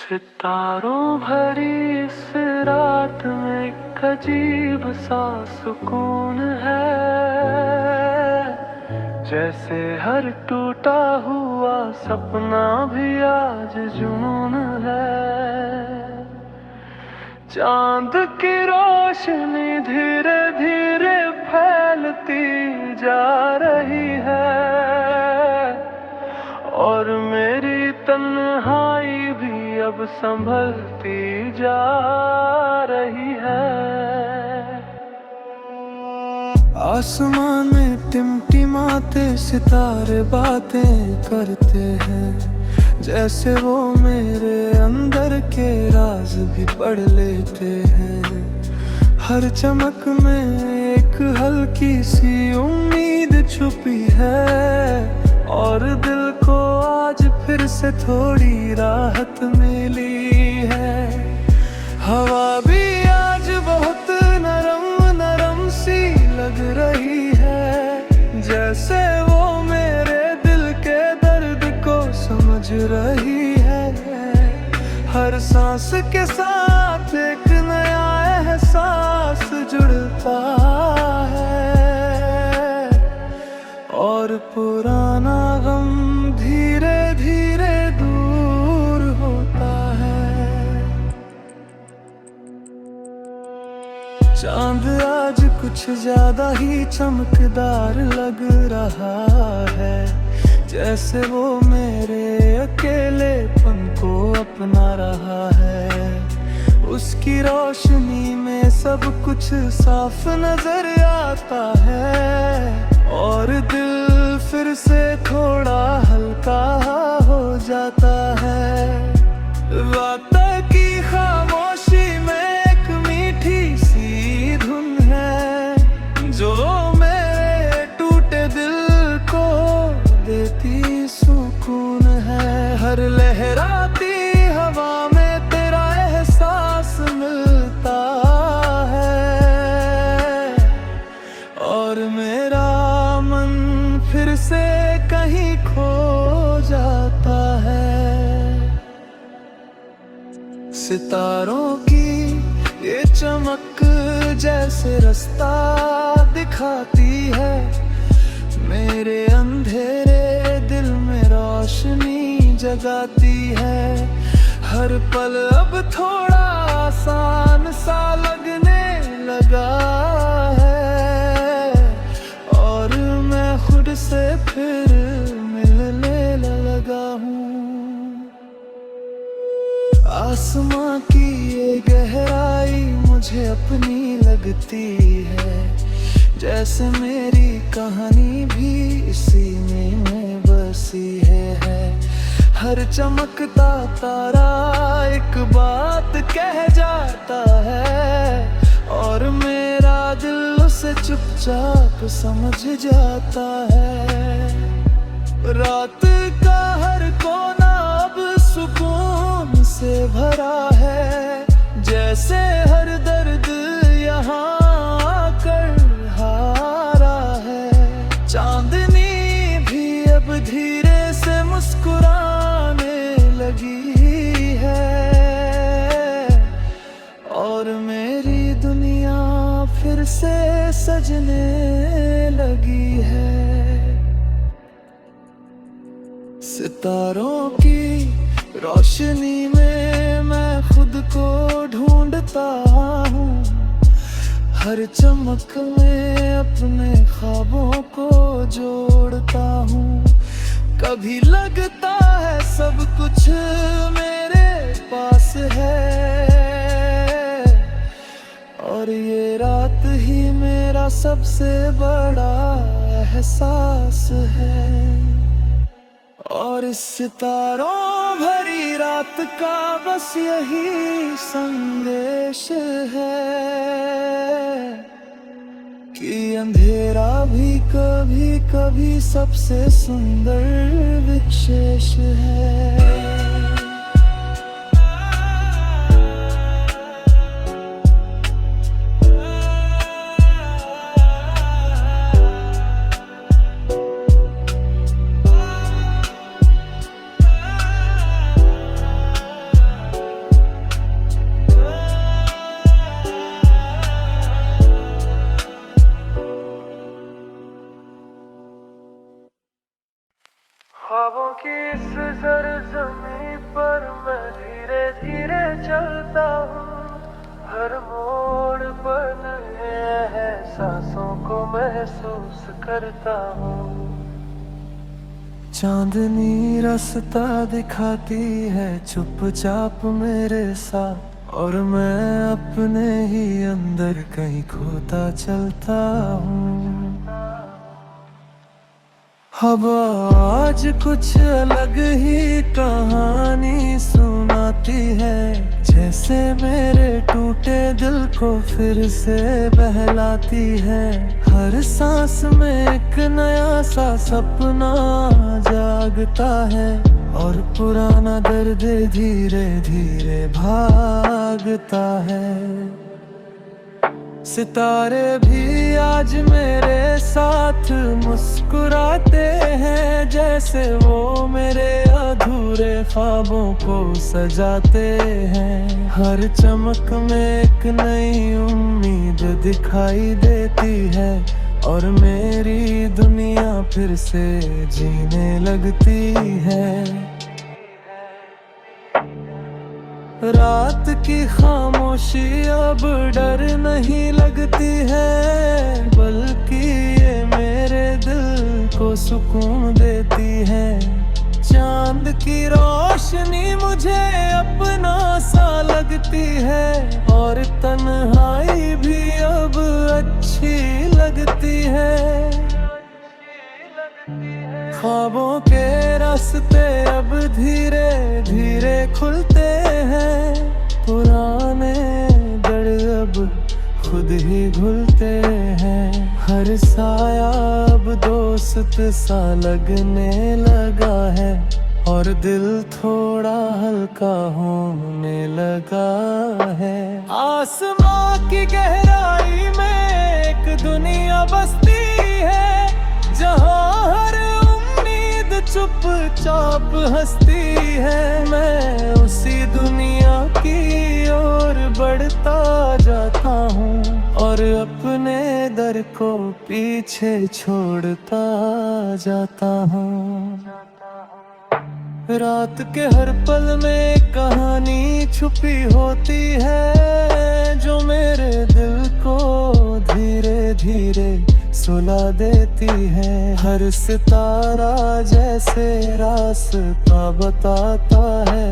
सितारों भरी इस रात में एक अजीब सा सुकून है। जैसे हर टूटा हुआ सपना भी आज जुनून है। चांद की रोशनी धीरे धीरे फैलती जा रही है और मेरी तन्हाई भी अब संभलती जा रही है। आसमान में टिमटिमाते सितारे बातें करते हैं, जैसे वो मेरे अंदर के राज भी पढ़ लेते हैं। हर चमक में एक हल्की सी उम्मीद छुपी है और दिल को आज फिर से थोड़ी राहत मिली है। हवा भी आज बहुत नरम नरम सी लग रही है, जैसे वो मेरे दिल के दर्द को समझ रही है। हर सांस के साथ एक नया एहसास जुड़ता है और पुराना गम धीरे धीरे दूर होता है। चांद आज कुछ ज्यादा ही चमकदार लग रहा है, जैसे वो मेरे अकेलेपन को अपना रहा है। उसकी रोशनी में सब कुछ साफ नजर आता है और दिल फिर से थोड़ा हल्का हो जाता है। वादा की खामोशी में एक मीठी सी धुन है, जो मेरे टूटे दिल को देती सुकून है। हर लहराती हवा में तेरा एहसास मिलता है और मेरा मन फिर से कहीं खो जाता है। सितारों की ये चमक जैसे रास्ता दिखाती है, मेरे अंधेरे दिल में रोशनी जगाती है। हर पल अब थोड़ा आसान सा लगने लगा है और मैं खुद से फिर मिलने लगा हूँ। आसमां की ये गहराई मुझे अपनी लगती है, जैसे मेरी कहानी भी इसी में बसी है। हर चमकता तारा एक बात कह जाता है और मेरा दिल उसे चुपचाप समझ जाता है। रात का हर कोना अब सुकून से भरा है, जैसे हर दर्द यहाँ आकर हारा है। चांदनी भी अब धीरे से मुस्कुराने लगी है और मेरी दुनिया फिर से सजने लगी है। सितारों की रोशनी में मैं खुद को ढूंढता हूँ, हर चमक में अपने ख्वाबों को जोड़ता हूँ। कभी लगता है सब कुछ मेरे पास है और ये रात ही मेरा सबसे बड़ा एहसास है। और इस सितारों भरी रात का बस यही संदेश है कि अंधेरा भी कभी कभी सबसे सुंदर विशेष है। जमीन पर मैं धीरे धीरे चलता हूँ, हर मोड़ पर नए एहसासों को महसूस करता हूँ। चांदनी रास्ता दिखाती है चुपचाप मेरे साथ, और मैं अपने ही अंदर कहीं खोता चलता हूँ। हवा आज कुछ अलग ही कहानी सुनाती है, जैसे मेरे टूटे दिल को फिर से बहलाती है। हर सांस में एक नया सा सपना जागता है, और पुराना दर्द धीरे धीरे भागता है। सितारे भी आज मेरे साथ मुस्कुराते हैं, जैसे वो मेरे अधूरे ख्वाबों को सजाते हैं। हर चमक में एक नई उम्मीद दिखाई देती है, और मेरी दुनिया फिर से जीने लगती है। रात की खामोशी अब डर नहीं लगती है, बल्कि ये मेरे दिल को सुकून देती है। चांद की रोशनी मुझे अपना सा लगती है, और तन्हाई भी अब अच्छी लगती है। ख्वाबों के रास्ते अब धीरे धीरे खुलते हैं, पुराने दर्द अब खुद ही घुलते हैं। हर साया अब दोस्त सा लगने लगा है, और दिल थोड़ा हल्का होने लगा है। आसमां की गहराई में एक दुनिया बसती है, जहाँ हर चुपचाप हंसती है। मैं उसी दुनिया की ओर बढ़ता जाता हूँ, और अपने दर को पीछे छोड़ता जाता हूँ। रात के हर पल में कहानी छुपी होती है, जो मेरे दिल को धीरे धीरे सुला देती है। हर सितारा जैसे रास्ता बताता है,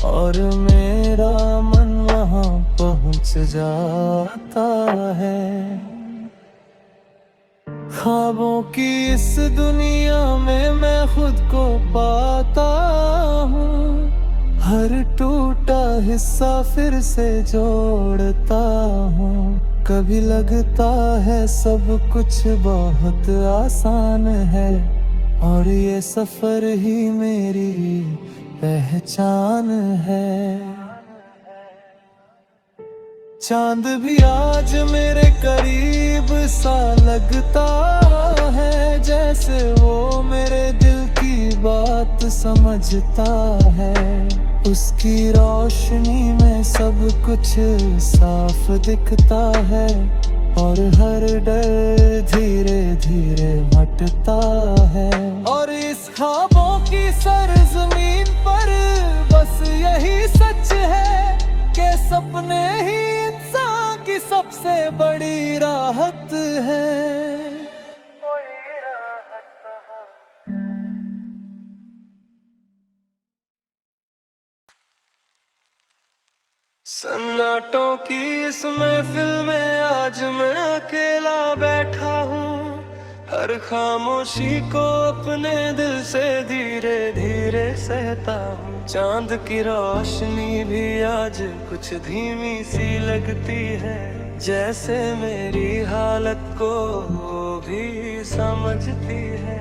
और मेरा मन वहाँ पहुँच जाता है। ख्वाबों की इस दुनिया में मैं खुद को पाता हूँ, हर टूटा हिस्सा फिर से जोड़ता हूँ। कभी लगता है सब कुछ बहुत आसान है, और ये सफर ही मेरी पहचान है। चांद भी आज मेरे करीब सा लगता है, जैसे वो मेरे दिल की बात समझता है। उसकी रोशनी में सब कुछ साफ दिखता है, और हर डर धीरे धीरे हटता है। और इस ख्वाबों की सरजमीन पर बस यही सच है कि सपने ही इंसान की सबसे बड़ी राहत है। सन्नाटों की इस महफिल में आज मैं अकेला बैठा हूँ, हर खामोशी को अपने दिल से धीरे धीरे सहता हूँ। चांद की रोशनी भी आज कुछ धीमी सी लगती है, जैसे मेरी हालत को वो भी समझती है।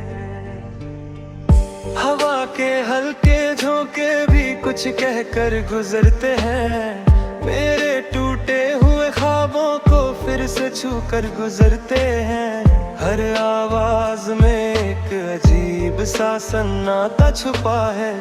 हवा के हल्के झोंके भी कुछ कहकर गुजरते हैं, मेरे टूटे हुए ख्वाबों को फिर से छू कर गुजरते हैं। हर आवाज में एक अजीब सा सन्नाटा छुपा है,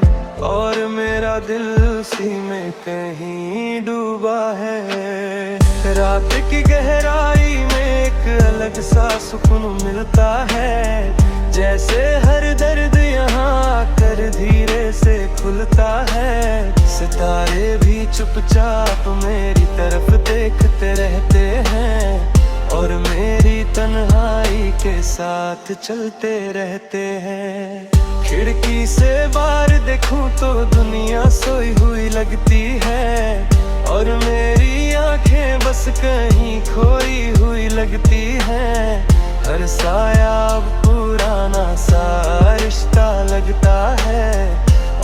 और मेरा दिल उसी में कहीं डूबा है। रात की गहराई में एक अलग सा सुकून मिलता है, जैसे हर दर्द यहाँ आकर धीरे से खुलता है। सितारे भी चुपचाप मेरी तरफ देखते रहते हैं और मेरी तन्हाई के साथ चलते रहते हैं। खिड़की से बाहर देखूं तो दुनिया सोई हुई लगती है और मेरी आंखें बस कहीं खोई हुई लगती है। हर साया अब पुराना सा रिश्ता लगता है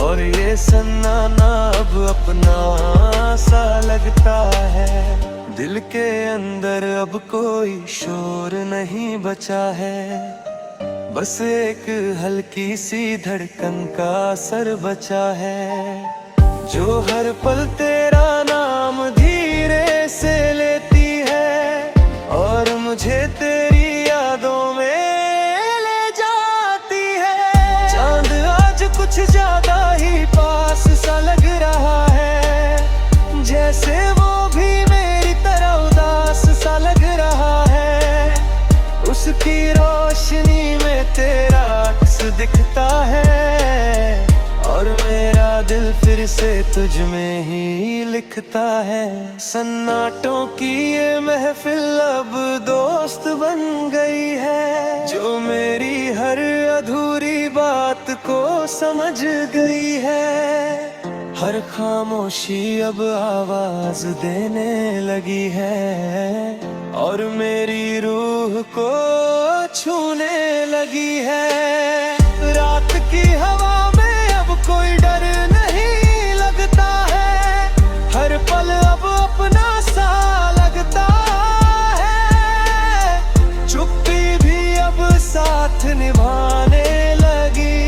और ये सन्नाटा अब अपना सा लगता है। दिल के अंदर अब कोई शोर नहीं बचा है, बस एक हल्की सी धड़कन का असर बचा है, जो हर पल तेरा नाम धीरे से लेती है और मुझे तेरी यादों में ले जाती है। चांद आज कुछ ज्यादा ही पास सा लग रहा है, जैसे वो भी मेरी तरह उदास सा लग रहा है। उसकी रोशनी में तेरा अक्स दिखता है और मेरा दिल फिर से तुझ में ही लिखता है। सन्नाटों की ये महफिल अब दोस्त बन गई है, जो मेरी हर अधूरी बात को समझ गई है। हर खामोशी अब आवाज देने लगी है और मेरी रूह को छूने लगी है। रात की हवा में अब कोई डर नहीं लगता है, हर पल अब अपना सा लगता है। चुप्पी भी अब साथ निभाने लगी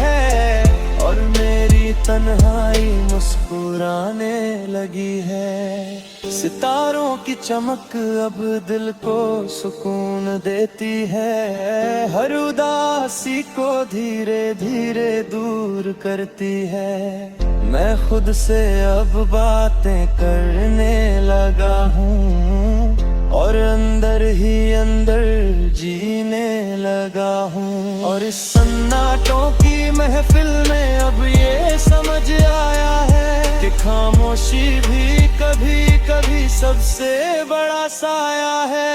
है और मेरी तन्हाई मुस्कुराने लगी है। सितारों की चमक अब दिल को सुकून देती है, हर उदासी को धीरे धीरे दूर करती है। मैं खुद से अब बातें करने लगा हूँ और अंदर ही अंदर जीने लगा हूँ। और इस सन्नाटों की महफिल में अब ये समझ आया है कि खामोशी भी कभी कभी सबसे बड़ा साया है।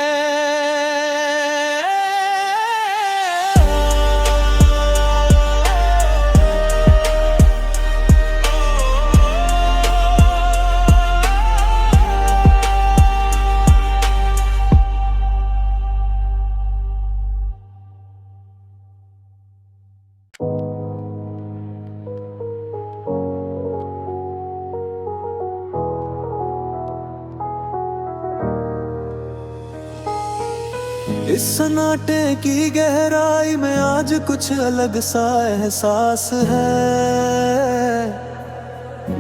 इस सन्नाटे की गहराई में आज कुछ अलग सा एहसास है,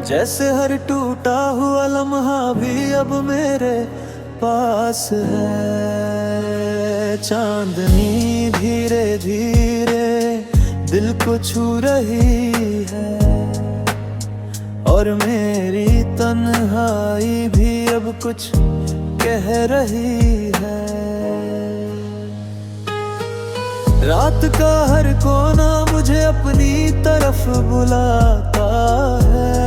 जैसे हर टूटा हुआ लम्हा भी अब मेरे पास है। चांदनी धीरे धीरे दिल को छू रही है और मेरी तन्हाई भी अब कुछ कह रही है। रात का हर कोना मुझे अपनी तरफ बुलाता है,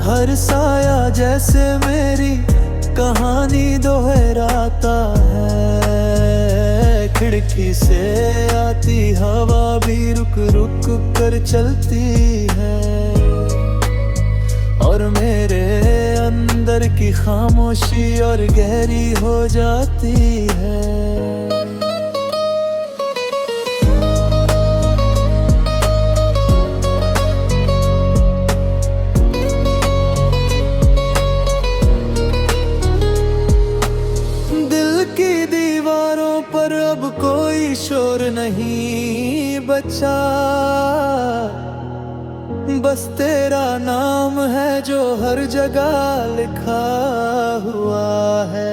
हर साया जैसे मेरी कहानी दोहराता है। खिड़की से आती हवा भी रुक रुक कर चलती है और मेरे अंदर की खामोशी और गहरी हो जाती है। शोर नहीं बचा, बस तेरा नाम है जो हर जगह लिखा हुआ है।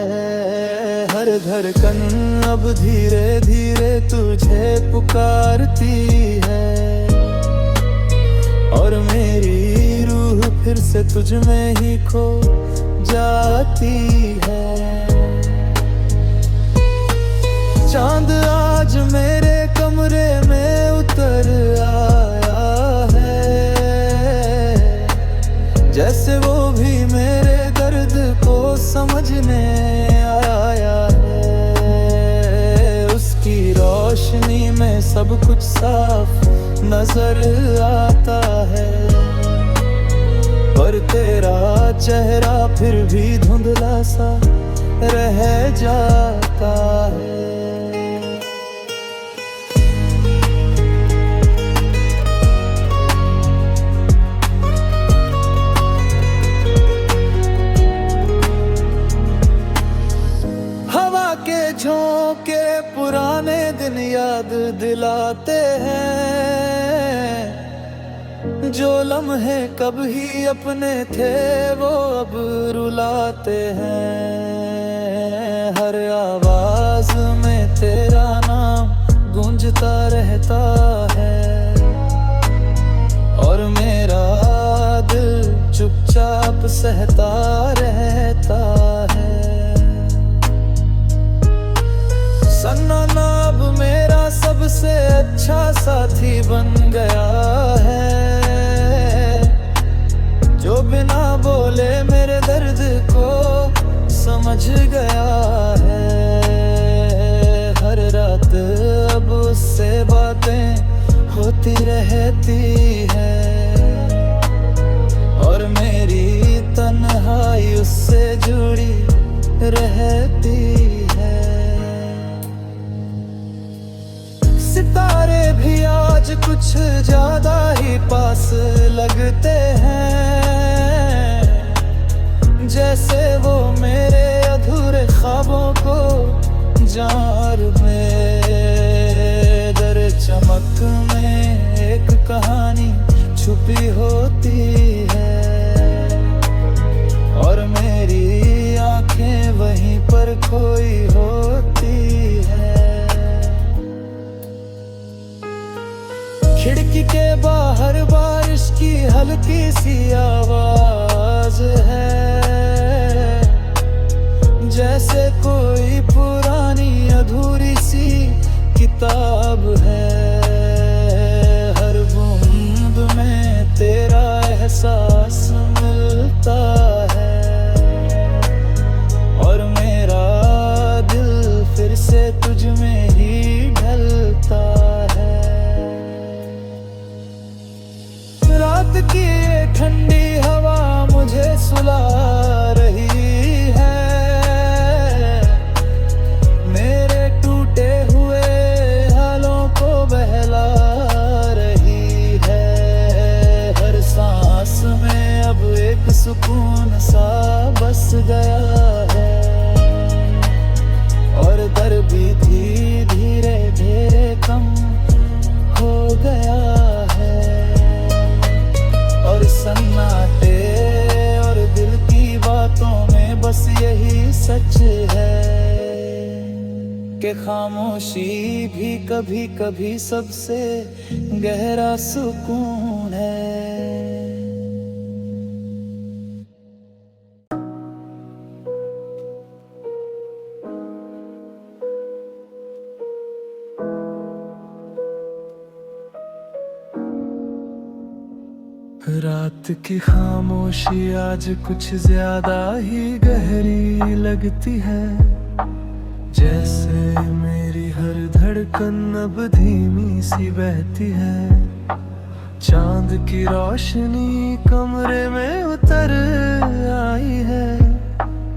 हर धड़कन अब धीरे धीरे तुझे पुकारती है और मेरी रूह फिर से तुझ में ही खो जाती है। चांद आज मेरे कमरे में उतर आया है, जैसे वो भी मेरे दर्द को समझने आया है। उसकी रोशनी में सब कुछ साफ नजर आता है, पर तेरा चेहरा फिर भी धुंधला सा रह जाता है। हवा के झोंके पुराने दिन याद दिलाते हैं, जो लम्हे कभी अपने थे वो अब रुलाते हैं। हर आवाज में तेरा नाम गूंजता रहता है, और मेरा दिल चुपचाप सहता रहता है। सन्ना नाब मेरा सबसे अच्छा साथी बन गया है, जो बिना बोले मेरे दर्द को समझ गया है। हर रात अब उससे बातें होती रहती है, और मेरी तन्हाई उससे जुड़ी रहती है। सितारे भी आज कुछ ज्यादा ही पास लगते हैं, जैसे वो मेरे अधूरे ख्वाबों को जार में। दर चमक में एक कहानी छुपी होती है, और मेरी आंखें वहीं पर खोई होती है। खिड़की के बाहर बारिश की हल्की सी आवाज है, जैसे कोई पुरानी अधूरी सी किताब है। हर बूंद में तेरा एहसास मिलता है, और मेरा दिल फिर से तुझ में ही ढलता है। रात की ये ठंडी हवा मुझे सुला रही है, मेरे टूटे हुए हालों को बहला रही है। हर सांस में अब एक सुकून सा बस गया है, और दर्द भी धीरे धीरे कम हो गया है। और सन्नाटे और दिल की बातों में बस यही सच है, कि खामोशी भी कभी कभी सबसे गहरा सुकून है। रात की खामोशी आज कुछ ज्यादा ही गहरी लगती है, जैसे मेरी हर धड़कन अब धीमी सी बहती है। चांद की रोशनी कमरे में उतर आई है,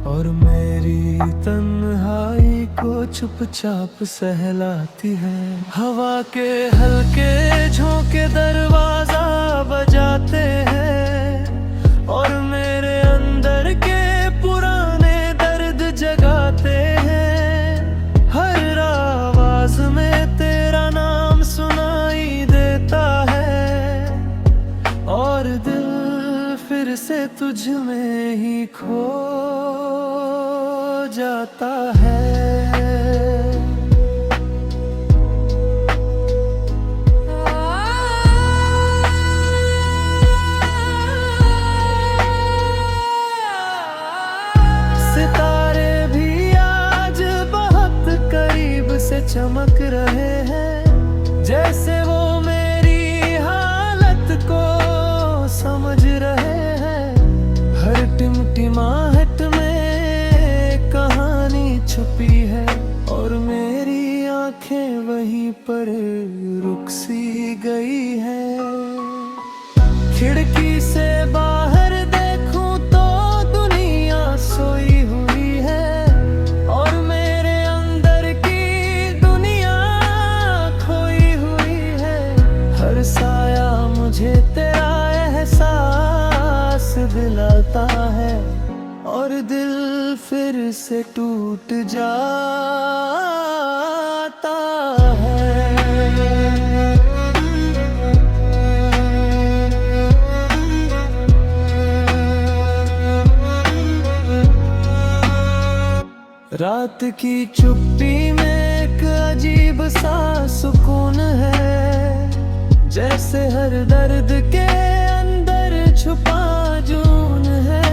और मेरी तन्हाई को चुपचाप सहलाती है। हवा के हल्के झोंके दरवाजा बजाते हैं, और मेरे अंदर के पुराने दर्द जगाते हैं। हर आवाज में तेरा नाम सुनाई देता है, और दिल फिर से तुझ में ही खो जाता है। सितारे भी आज बहुत करीब से चमक रहे हैं, जैसे वो कहीं पर रुक सी गई है। खिड़की से बाहर देखूं तो दुनिया सोई हुई है और मेरे अंदर की दुनिया खोई हुई है। हर साया मुझे तेरा एहसास दिलाता है और दिल फिर से टूट जाता है। रात की चुप्पी में एक अजीब सा सुकून है, जैसे हर दर्द के अंदर छुपा जुनून है।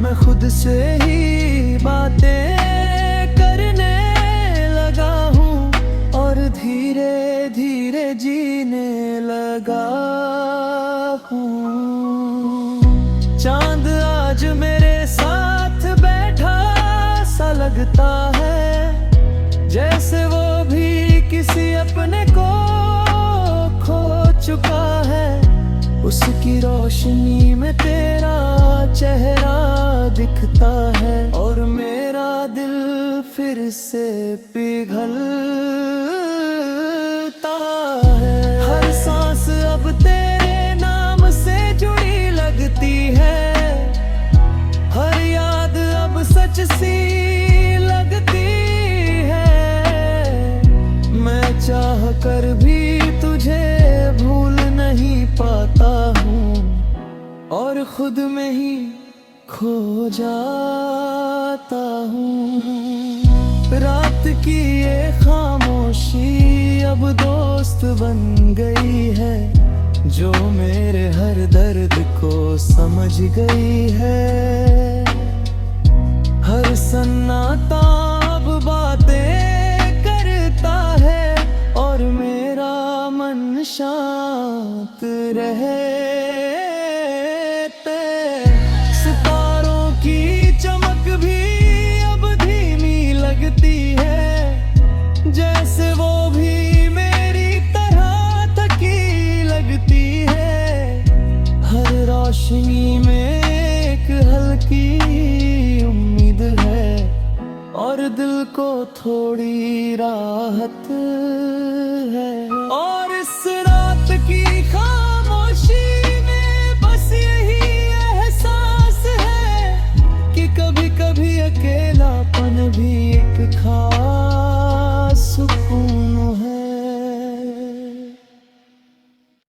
मैं खुद से ही बातें करने लगा हूँ और धीरे धीरे जीने लगा हूँ। चांद आज मेरे साथ बैठा सा लगता है, जैसे वो भी किसी अपने को खो चुका है। उसकी रोशनी में तेरा चेहरा दिखता है और मेरा दिल फिर से पिघलता है। हर सांस अब तेरे नाम से जुड़ी लगती है, हर याद अब सच सी लगती है। मैं चाह कर भी तुझे भूल नहीं पाता हूँ और खुद में ही खो जाता हूँ। रात की ये खामोशी अब दोस्त बन गई है, जो मेरे हर दर्द को समझ गई है। हर सन्नाटा अब बातें करता है और मेरा मन शांत रहते। सितारों की चमक भी अब धीमी लगती है, जैसे वो भी मेरी तरह थकी लगती है। हर रोशनी में एक हल्की उम्मीद है और दिल को थोड़ी राहत है। और